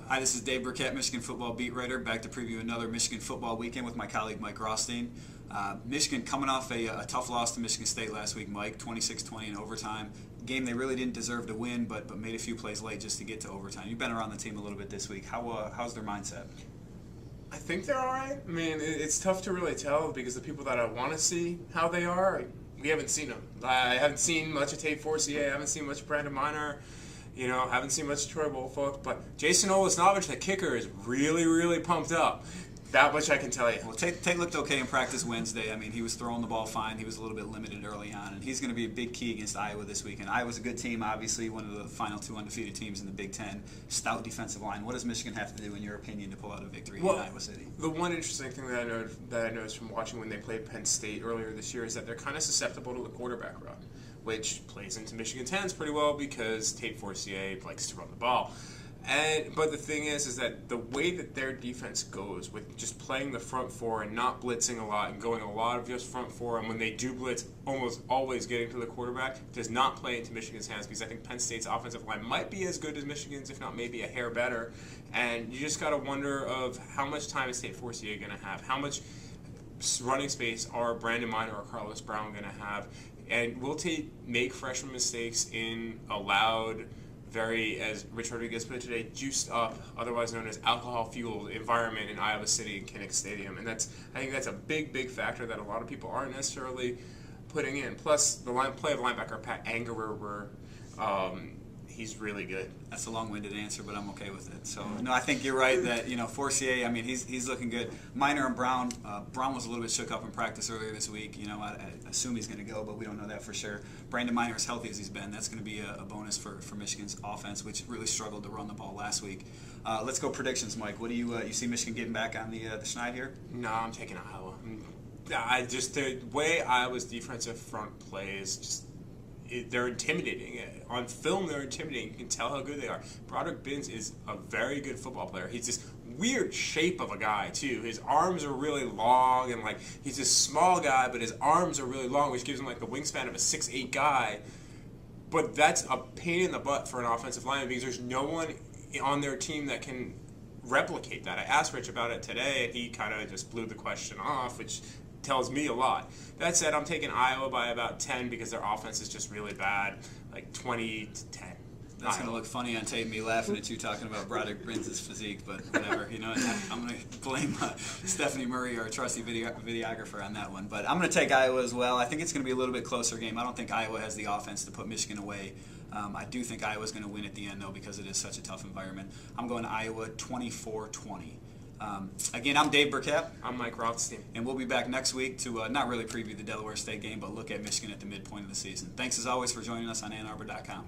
Hi, this is Dave Birkett, Michigan football beat writer, back to preview another Michigan football weekend with my colleague Mike Rothstein. Michigan coming off a tough loss to Michigan State last week, Mike, 26-20 in overtime. Game they really didn't deserve to win, but made a few plays late just to get to overtime. You've been around the team a little bit this week. How's their mindset? I think they're all right. I mean, it's tough to really tell because the people that I want to see how they are, we haven't seen them. I haven't seen much of Tate Forcier. I haven't seen much of Brandon Miner. Haven't seen much of Troy Woolfolk. But Jason Olesnovich, the kicker, is really, really pumped up. That much I can tell you. Well, Tate looked okay in practice Wednesday. I mean, he was throwing the ball fine. He was a little bit limited early on, and he's going to be a big key against Iowa this weekend. Iowa's a good team, obviously, one of the final two undefeated teams in the Big Ten. Stout defensive line. What does Michigan have to do, in your opinion, to pull out a victory in Iowa City? The one interesting thing that I noticed from watching when they played Penn State earlier this year is that they're kind of susceptible to the quarterback run, which plays into Michigan's hands pretty well because Tate Forcier likes to run the ball. But the thing is that the way that their defense goes with just playing the front four and not blitzing a lot and going a lot of just front four, and when they do blitz, almost always getting to the quarterback, does not play into Michigan's hands because I think Penn State's offensive line might be as good as Michigan's, if not maybe a hair better. And you just got to wonder of how much time is Tate Forcier going to have, how much running space are Brandon Miner or Carlos Brown going to have, and will Tate make freshman mistakes in a loud, very, as Rich Rodriguez put it today, juiced up, otherwise known as alcohol-fueled environment in Iowa City and Kinnick Stadium. And I think that's a big, big factor that a lot of people aren't necessarily putting in. Plus, the play of linebacker Pat Angerer, he's really good. That's a long-winded answer, but I'm okay with it. So, no, I think you're right that, Forcier, I mean, he's looking good. Miner and Brown, Brown was a little bit shook up in practice earlier this week. I assume he's going to go, but we don't know that for sure. Brandon Miner, as healthy as he's been, that's going to be a bonus for Michigan's offense, which really struggled to run the ball last week. Let's go predictions, Mike. What do you see Michigan getting back on the Schneid here? No, I'm taking Iowa. The way Iowa's defensive front plays, they're intimidating. On film, they're intimidating. You can tell how good they are. Broderick Binns is a very good football player. He's this weird shape of a guy, too. His arms are really long, and he's this small guy, but his arms are really long, which gives him the wingspan of a 6'8" guy. But that's a pain in the butt for an offensive lineman because there's no one on their team that can replicate that. I asked Rich about it today, and he kind of just blew the question off, which tells me a lot. That said, I'm taking Iowa by about 10 because their offense is just really bad, 20-10. That's going to look funny on tape, me laughing at you talking about Broderick Binns' physique, but whatever. I'm going to blame Stephanie Murray, our trusty videographer, on that one. But I'm going to take Iowa as well. I think it's going to be a little bit closer game. I don't think Iowa has the offense to put Michigan away. I do think Iowa's going to win at the end, though, because it is such a tough environment. I'm going to Iowa 24-20. Again, I'm Dave Birkett. I'm Mike Rothstein. And we'll be back next week to not really preview the Delaware State game, but look at Michigan at the midpoint of the season. Thanks as always for joining us on AnnArbor.com.